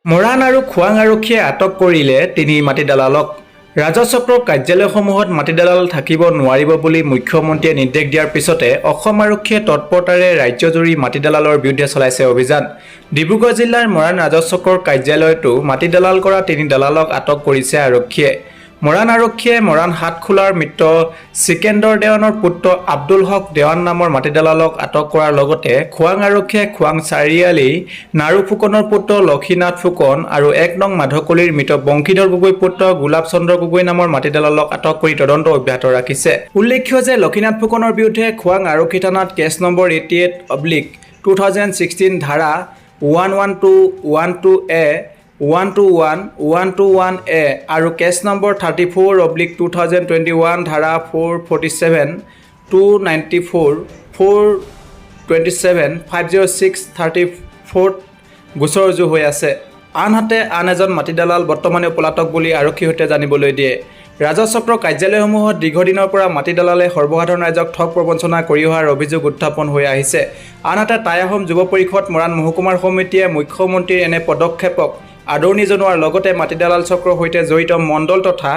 মৰাণ আৰু খোৱাং আৰক্ষীয়ে আটক কৰিলে তিনি মাটি দালালক। ৰাজচক্ৰৰ কাৰ্যালয়সমূহত মাটি দালাল থাকিব নোৱাৰিব বুলি মুখ্যমন্ত্ৰীয়ে নিৰ্দেশ দিয়াৰ পিছতে অসম আৰক্ষীয়ে তৎপৰতাৰে ৰাজ্যজুৰি মাটি দালালৰ বিৰুদ্ধে চলাইছে অভিযান। ডিব্ৰুগড় জিলাৰ মৰাণ ৰাজচক্ৰৰ কাৰ্যালয়তো মাটি দালাল কৰা তিনি দালালক আটক কৰিছে আৰক্ষীয়ে। মৰাণ আৰক্ষীয়ে মৰাণ হাটখোলাৰ মৃত চিকেন্দৰ দেৱানৰ পুত্ৰ আব্দুল হক দেৱান নামৰ মাটি দালালক আটক কৰাৰ লগতে খোৱাং আৰক্ষীয়ে খোৱাং চাৰিআলি নাৰু ফুকনৰ পুত্ৰ লক্ষীনাথ ফুকন আৰু ১ নং মাধকলীৰ মৃত বংশীধৰ গগৈৰ পুত্ৰ গোলাপ চন্দ্ৰ গগৈ নামৰ মাটি দালালক আটক কৰি তদন্ত অব্যাহত ৰাখিছে। উল্লেখ্য যে লক্ষীনাথ ফুকনৰ বিৰুদ্ধে খোৱাং আৰক্ষী থানাত কেছ নম্বৰ 88/2016 ধাৰা 11212A 121 121A আৰু কেছ নম্বৰ 34/2021 ধাৰা 447 294 427 506 34 গোচৰ ৰুজু হৈ আছে। আনহাতে আন এজন মাটি দালাল বৰ্তমানে পলাতক বুলি আৰক্ষীৰ সৈতে জানিবলৈ দিয়ে। ৰাজচক্ৰ কাৰ্যালয়সমূহত দীৰ্ঘদিনৰ পৰা মাটি দালালে সৰ্বসাধাৰণ ৰাইজক ঠগ প্ৰবঞ্চনা কৰি অহাৰ অভিযোগ উত্থাপন হৈ আহিছে। আনহাতে টাই আহোম যুৱ পৰিষদ মৰাণ মহকুমাৰ সমিতিয়ে মুখ্যমন্ত্ৰীৰ এনে পদক্ষেপক আদৰণি জনোৱাৰ লগতে মাটি দালাল চক্ৰৰ সৈতে জড়িত মণ্ডল তথা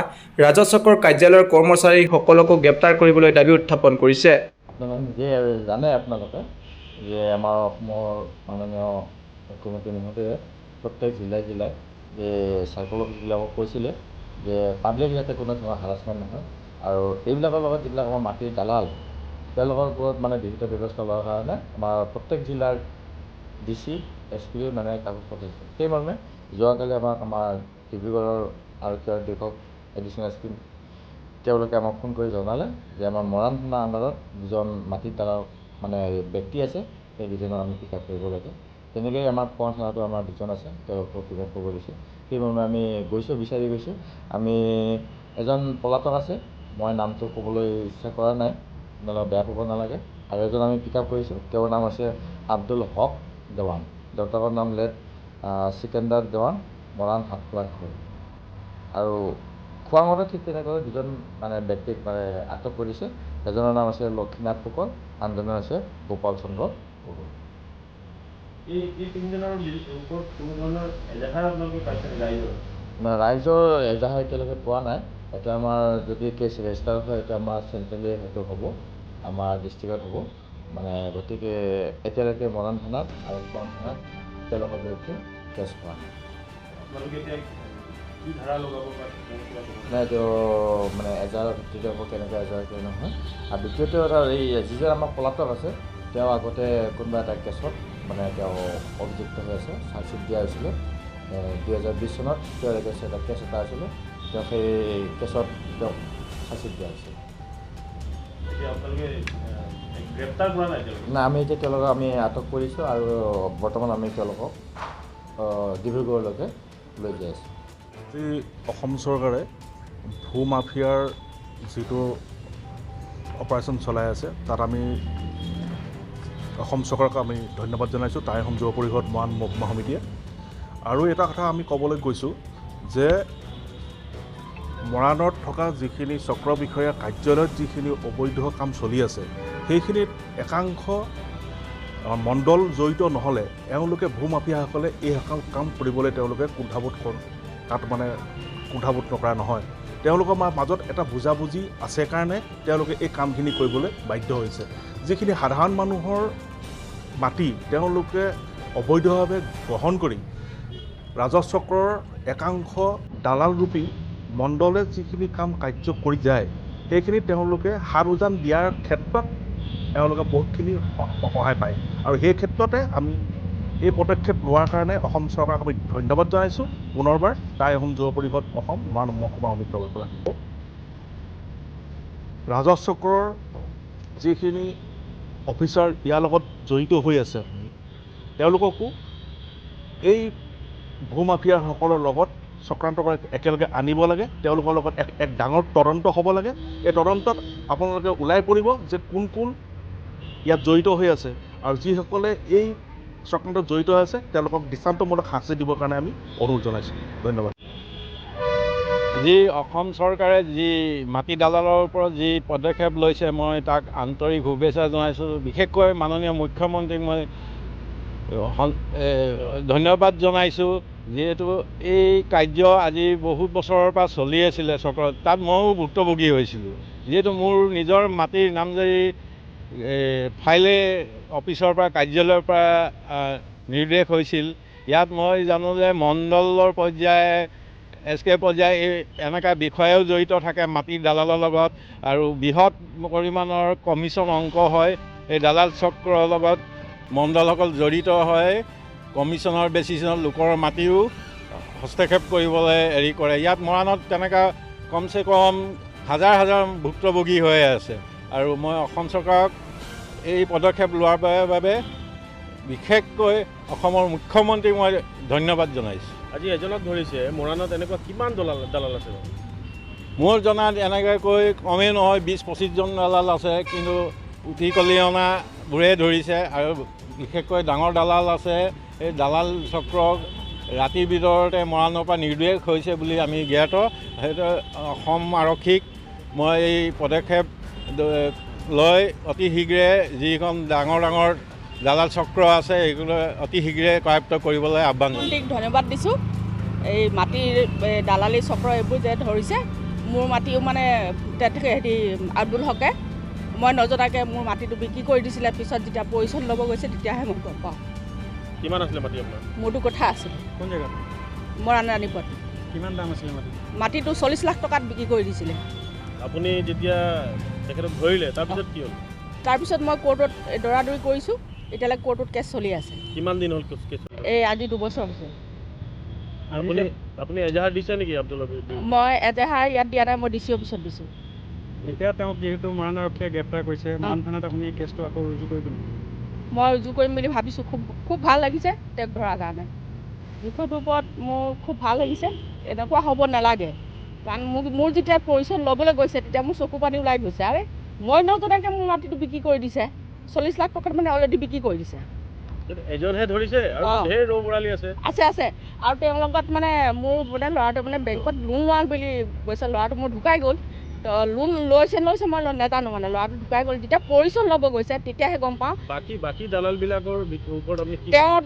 ৰাজচক্ৰৰ কাৰ্যালয়ৰ কৰ্মচাৰীসকলকো গ্ৰেপ্তাৰ কৰিবলৈ দাবী উত্থাপন কৰিছে। নিজে জানে আপোনালোকে যে আমাৰ অসমৰ মাননীয় মুখ্যমন্ত্ৰী মহোদয়ে প্ৰত্যেক জিলাই যে চাৰ্কল অফিচবিলাকক কৈছিলে যে পাব্লিক যাতে কোনো ধৰণৰ হাৰাচমেণ্ট নহয় আৰু এইবিলাকৰ লগত যিবিলাক আমাৰ মাটিৰ দালাল তেওঁলোকৰ ওপৰত বিহিত ব্যৱস্থা লোৱাৰ কাৰণে আমাৰ প্ৰত্যেক জিলাৰ DC SP কাগজ পঠাইছে। সেইমৰ্মে যোৱাকালি আমাৰ ডিব্ৰুগড়ৰ আৰক্ষী অধীক্ষক এডিশ্যনেল SP তেওঁলোকে আমাক ফোন কৰি জনালে যে আমাৰ মৰাণ থানা আণ্ডাৰত দুজন মাটিৰ দালাল ব্যক্তি আছে, সেই দুজনক আমি পিক আপ কৰিব লাগে। তেনেকৈ আমাৰ খোৱাং থানাতো আমাৰ দুজন আছে, তেওঁলোকক পিক আপ কৰিব দিছে। সেইমৰ্মে আমি বিচাৰি গৈছোঁ। আমি এজন পলাতক আছে, মই নামটো ক'বলৈ ইচ্ছা কৰা নাই, আপোনালোকে বেয়া পাব নালাগে। আৰু এজন আমি পিক আপ কৰিছোঁ, তেওঁৰ নাম হৈছে আব্দুল হক দেৱান, দেউতাকৰ নাম চিকেন্দাৰ দেৱান, মৰাণ হাটখোলা ঘৰ। আৰু খোৱাঙতে ঠিক তেনেকৈ দুজন ব্যক্তিক আটক কৰিছে। এজনৰ নাম আছে লক্ষীনাথ ফুকন, আনজনৰ আছে গোপাল চন্দ্ৰ গগৈ। ৰাইজৰ এজাহাৰ এতিয়ালৈকে পোৱা নাই। এইটো আমাৰ যদি কেছ ৰেজিষ্টাৰ হয় এইটো আমাৰ চেণ্ট্ৰেলি সেইটো হ'ব, আমাৰ ডিষ্ট্ৰিক্টত হ'ব। গতিকে এতিয়ালৈকে মৰাণ থানাত আৰু খোৱাং থানাত তেওঁলোকৰ বিৰুদ্ধে কেছ হোৱা নাই। এইটো এজাহাৰৰ ভিত্তিতে হ'ব, কেনেকৈ এজাহাৰ কিয় নহয়। আৰু দ্বিতীয়তে এই যিজন আমাৰ পলাতক আছে তেওঁ আগতে কোনোবা এটা কেছত তেওঁ অভিযুক্ত হৈ আছে, চাৰ্জশ্বিট দিয়া হৈছিলে 2020 চনত। তেওঁৰ এগেইনষ্ট এটা কেছ এটা আছিলে, তেওঁ সেই কেছত তেওঁক চাৰ্জশ্বিট দিয়া হৈছিল। নাই, আমি এতিয়া তেওঁলোকক আমি আটক কৰিছোঁ আৰু বৰ্তমান আমি তেওঁলোকক ডিব্ৰুগড়লৈকে লৈ যাই আছোঁ। আজি অসম চৰকাৰে ভূ মাফিয়াৰ যিটো অপাৰেশ্যন চলাই আছে তাত আমি অসম চৰকাৰক আমি ধন্যবাদ জনাইছোঁ, টাই আহোম যুৱ পৰিষদ মৰাণ মহকুমা সমিতিয়ে। আৰু এটা কথা আমি ক'বলৈ গৈছোঁ যে মৰাণত থকা যিখিনি চক্ৰ বিষয়া কাৰ্যালয়ত যিখিনি অবৈধ কাম চলি আছে সেইখিনিত একাংশ মণ্ডল জড়িত নহ'লে এওঁলোকে ভূ মাফিয়াসকলে এই কাম কৰিবলৈ তেওঁলোকে কুণ্ঠাবোধ নকৰা নহয়। তেওঁলোকৰ মাজত এটা বুজাবুজি আছে কাৰণে তেওঁলোকে এই কামখিনি কৰিবলৈ বাধ্য হৈছে। যিখিনি সাধাৰণ মানুহৰ মাটি তেওঁলোকে অবৈধভাৱে গ্ৰহণ কৰি ৰাজচক্ৰৰ একাংশ দালালৰূপী মণ্ডলে যিখিনি কাৰ্য কৰি যায় সেইখিনি তেওঁলোকে হাত উজান দিয়াৰ ক্ষেত্ৰত তেওঁলোকে বহুতখিনি সহায় পায়। আৰু সেই ক্ষেত্ৰতে আমি এই পদক্ষেপ লোৱাৰ কাৰণে অসম চৰকাৰক আমি ধন্যবাদ জনাইছোঁ। পুনৰবাৰ টাই আহোম যুৱ পৰিষদ অসম মৰাণ মহকুমা সমিতিৰ পৰা ৰাজচক্ৰৰ যিখিনি অফিচাৰ ইয়াৰ লগত জড়িত হৈ আছে তেওঁলোককো এই ভূ মাফিয়াসকলৰ লগত চক্ৰান্ত কৰি একেলগে আনিব লাগে। তেওঁলোকৰ লগত এক ডাঙৰ তদন্ত হ'ব লাগে। এই তদন্তত আপোনালোকে ওলাই পৰিব যে কোন কোন ইয়াত জড়িত হৈ আছে আৰু যিসকলে এই চক্ৰান্তত জড়িত হৈ আছে তেওঁলোকক দৃষ্টান্তমূলক শাস্তি দিবৰ কাৰণে আমি অনুৰোধ জনাইছোঁ। ধন্যবাদ। যি অসম চৰকাৰে যি মাটি দালালৰ ওপৰত যি পদক্ষেপ লৈছে মই তাক আন্তৰিক শুভেচ্ছা জনাইছোঁ। বিশেষকৈ মাননীয় মুখ্যমন্ত্ৰীক মই ধন্যবাদ জনাইছোঁ। যিহেতু এই কাৰ্য আজি বহুত বছৰৰ পৰা চলি আছিলে চক্ৰত, তাত ময়ো ভুক্তভোগী হৈছিলোঁ। যিহেতু মোৰ নিজৰ মাটিৰ নামজাৰি ফাইলে অফিচৰ পৰা কাৰ্যালয়ৰ পৰা নিৰ্দেশ হৈছিল। ইয়াত মই জানো যে মণ্ডলৰ পৰ্যায়ে SK পৰ্যায়ে এনেকুৱা বিষয়েও জড়িত থাকে মাটিৰ দালালৰ লগত, আৰু বৃহৎ পৰিমাণৰ কমিশ্যন অংক হয়। এই দালাল চক্ৰৰ লগত মণ্ডলসকল জড়িত হয়, কমিশ্যনৰ বেচিছত লোকৰ মাটিও হস্তক্ষেপ কৰিবলৈ হেৰি কৰে। ইয়াত মৰাণত তেনেকুৱা কমচে কম হাজাৰ হাজাৰ ভুক্তভোগী হৈ আছে, আৰু মই অসম চৰকাৰক এই পদক্ষেপ লোৱাৰ বাবে বিশেষকৈ অসমৰ মুখ্যমন্ত্ৰীক মই ধন্যবাদ জনাইছোঁ। আজি এজনক ধৰিছে, মৰাণত এনেকুৱা কিমান দালাল আছে? মোৰ জনাত এনেকুৱাকৈ কমেই নহয় 20-25জন দালাল আছে, কিন্তু উঠি কলিয়নাবোৰে ধৰিছে, আৰু বিশেষকৈ ডাঙৰ দালাল আছে। এই দালাল চক্ৰক ৰাতিৰ ভিতৰতে মৰাণৰ পৰা নিৰ্দেশ হৈছে বুলি আমি জ্ঞাত। সেইটো অসম আৰক্ষীক মই এই পদক্ষেপ লৈ অতি শীঘ্ৰে যিখন ডাঙৰ ডাঙৰ দালাল চক্ৰ আছে এইগুলো অতি শীঘ্ৰে কৰায়ত্ব কৰিবলৈ আহ্বান জনাইছোঁ। ধন্যবাদ দিছোঁ। এই মাটিৰ দালালি চক্ৰ এইবোৰ যে ধৰিছে, মোৰ মাটিও মানে হেৰি আব্দুল হকে মই নজনাকৈ মোৰ মাটিটো বিক্ৰী কৰি দিছিলে। পিছত যেতিয়া পইচা ল'ব গৈছে তেতিয়াহে মই গম পাওঁ। কিমান আছিলে মাটি আপোনাৰ? মোৰতো কথা আছিলে। কোন জেগাত? মৰাণ ৰাণীপথ। কিমান দাম আছিলে মাটি? মাটিটো 40 লাখ টকাত বিক্ৰী কৰি দিছিলে। আপুনি যেতিয়া তেখেতক ধৰিলে তাৰপিছত কি হ'ল? তাৰপিছত মই কোৰ্টত দৌৰাদৌৰি কৰিছোঁ। এতিয়ালৈকে কোৰ্টত কেছ চলি আছে। কিমান দিন হ'ল কেছ? এই আজি 2 বছৰ হৈছে। আপুনি এজাহাৰ দিছে নেকি আব্দুলৰ? মই এজাহাৰ ইয়াত দিয়া নাই, মই DC অফিচত দিছোঁ। এতিয়া তেওঁক যিহেতু মৰাণ আৰক্ষীয়ে গ্ৰেপ্তাৰ কৰিছে, মৰাণ থানাত আপুনি কেছটো আকৌ ৰুজু কৰিব? মই ৰুজু কৰিম বুলি ভাবিছোঁ। খুব ভাল লাগিছে তেওঁক ধৰাৰ কাৰণে। বিষয়টোৰ ওপৰত মোৰ খুব ভাল লাগিছে। এনেকুৱা হ'ব নালাগে, কাৰণ মোৰ যেতিয়া পৰিচয় ল'বলৈ গৈছে তেতিয়া মোৰ চকু পানী ওলাই গৈছে। আৰে মই নজনাকৈ মোৰ মাটিটো বিক্ৰী কৰি দিছে। 40 লাখ টকাত মানে অলৰেডি বিক্ৰী কৰি দিছে। এজনহে ধৰিছে আৰু ঢেৰ ৰৌ বৰালি আছে। আছে আৰু তেওঁৰ লগত মানে মোৰ মানে ল'ৰাটো মানে বেংকত লোন লোৱা বুলি কৈছে। ল'ৰাটো মোৰ ঢুকাই গ'ল। তো লোন লৈছে মই নাজানো, মানে ল'ৰাটো ঢুকাই গ'ল। যেতিয়া পৰিচয় ল'ব গৈছে তেতিয়াহে গম পাওঁ। বাকী দালালবিলাকৰ ওপৰত আমি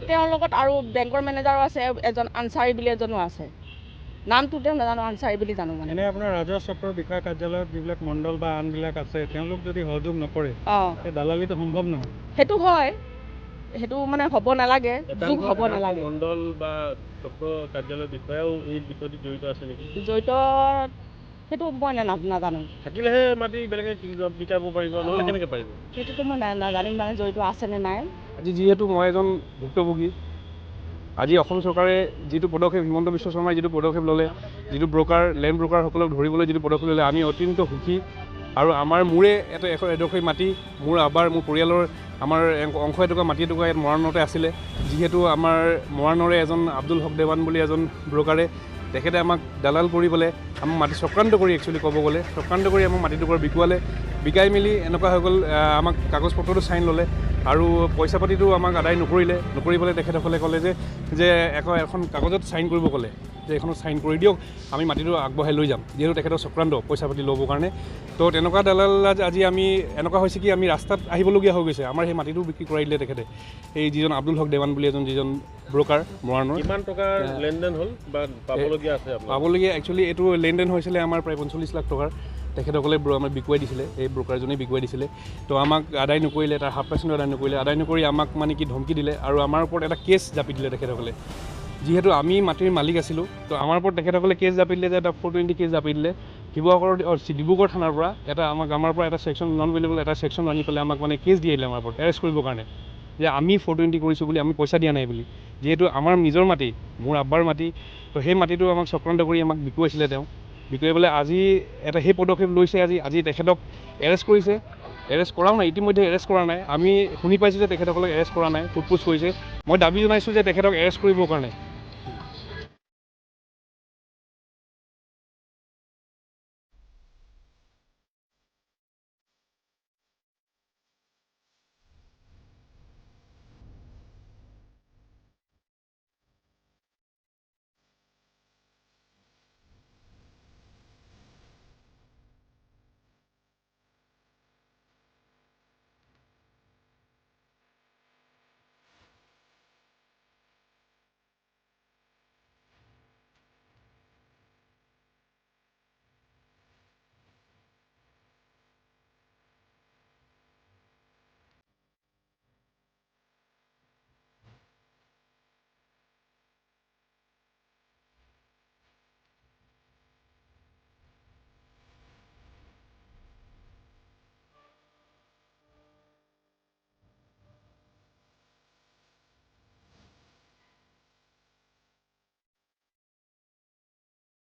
তেওঁৰ লগত আৰু বেংকৰ মেনেজাৰো আছে, এজন আনচাৰী বুলি এজনো আছে। নামটো তেওঁ নাজানো, আনচাৰী বুলি জানো। মানে এনে আপোনাৰ ৰাজহ চক্ৰৰ বিষয়া কাৰ্যালয়ত যিবিলাক মণ্ডল বা আনবিলাক আছে, তেওঁলোক যদি সহযোগ নকৰে সেই দালালিটো সম্ভৱ নহয়। সেইটো হয়, সেইটো মানে হ'ব নালাগে, যোগ হ'ব নালাগে। মণ্ডল বা চক্ৰ কাৰ্যালয়ৰ বিষয়াও এই বিষয়টোত জড়িত আছে নেকি? জড়িত সেইটো মই নাজানো। থাকিলেহে মাটি বেলেগে বিকাব পাৰিব, নহ'লে কেনেকৈ পাৰিব? সেইটোতো মই নাজানিম, মানে জড়িত আছেনে নাই। আজি যিহেতু মই এজন ভুক্তভোগী, আজি অসম চৰকাৰে যিটো পদক্ষেপ, হিমন্ত বিশ্ব শৰ্মাই যিটো পদক্ষেপ ল'লে, যিটো লেণ্ড ব্ৰ'কাৰসকলক ধৰিবলৈ যিটো পদক্ষেপ ল'লে, আমি অত্যন্ত সুখী। আৰু মোৰে এডোখৰ মাটি, মোৰ পৰিয়ালৰ আমাৰ অংশ এটুকুৰা মাটি এটুকুৰা ইয়াত মৰাণতে আছিলে। যিহেতু আমাৰ মৰাণৰে এজন আব্দুল হক দেৱান বুলি এজন ব্ৰ'কাৰে, তেখেতে আমাক দালাল কৰি পেলাই আমাক মাটি চক্ৰান্ত কৰি, একচুৱেলি ক'ব গ'লে চক্ৰান্ত কৰি আমাক মাটি টুকুৰা বিকাই মেলি এনেকুৱা হৈ গ'ল, আমাক কাগজ পত্ৰটো চাইন ল'লে আৰু পইচা পাতিটো আমাক আদায় নকৰি পেলাই তেখেতসকলে ক'লে যে এখন কাগজত চাইন কৰিব ক'লে, যে এইখনত চাইন কৰি দিয়ক, আমি মাটিটো আগবঢ়াই লৈ যাম। যিহেতু তেখেতৰ চক্ৰান্ত পইচা পাতি ল'বৰ কাৰণে, তো তেনেকুৱা দালাল আজি আমি এনেকুৱা হৈছে কি আমি ৰাস্তাত আহিবলগীয়া হৈ গৈছে। আমাৰ সেই মাটিটো বিক্ৰী কৰাই দিলে তেখেতে, এই যিজন আব্দুল হক দেৱান বুলি যিজন ব্ৰ'কাৰ মৰাণৰ। কিমান টকাৰ লেনদেন হ'ল বা পাবলগীয়া আছে? পাবলগীয়া একচুৱেলি এইটো লেনদেন হৈছিলে আমাৰ প্ৰায় 45 লাখ টকাৰ। তেখেতসকলে আমাক বিকুৱাই দিছিলে, এই ব্ৰ'কাৰজনে বিকুৱাই দিছিলে। তো আমাক আদায় নকৰিলে, তাৰ 0.5% আদায় নকৰি আমাক মানে কি ধমকি দিলে, আৰু আমাৰ ওপৰত এটা কেছ জাপি দিলে তেখেতসকলে। যিহেতু আমি মাটিৰ মালিক আছিলোঁ, তো আমাৰ ওপৰত তেখেতসকলে কেছ জাপি দিলে, যে এটা 420 কেছ জাপি দিলে। ডিব্ৰুগড় থানাৰ পৰা আমাৰ পৰা এটা ছেকশ্যন নন এভেইলেবল এটা ছেকশ্যন আনি পেলাই আমাক মানে কেছ দি আহিলে আমাৰ ওপৰত এৰেষ্ট কৰিবৰ কাৰণে, যে আমি 420 কৰিছোঁ বুলি, আমি পইচা দিয়া নাই বুলি। যিহেতু আমাৰ নিজৰ মাটি, মোৰ আব্বাৰ মাটি, তো সেই মাটিটো আমাক চক্ৰান্ত কৰি আমাক বিকুৱাইছিলে। তেওঁ বিকুৱাই পেলাই আজি সেই পদক্ষেপ লৈছে। আজি তেখেতক এৰেষ্ট কৰিছে। এৰেষ্ট কৰাও নাই, ইতিমধ্যে এৰেষ্ট কৰা নাই। আমি শুনি পাইছোঁ যে তেখেতসকলক এৰেষ্ট কৰা নাই, সোধ পোছ কৰিছে। মই দাবী জনাইছোঁ যে তেখেতক এৰেষ্ট কৰিবৰ কাৰণে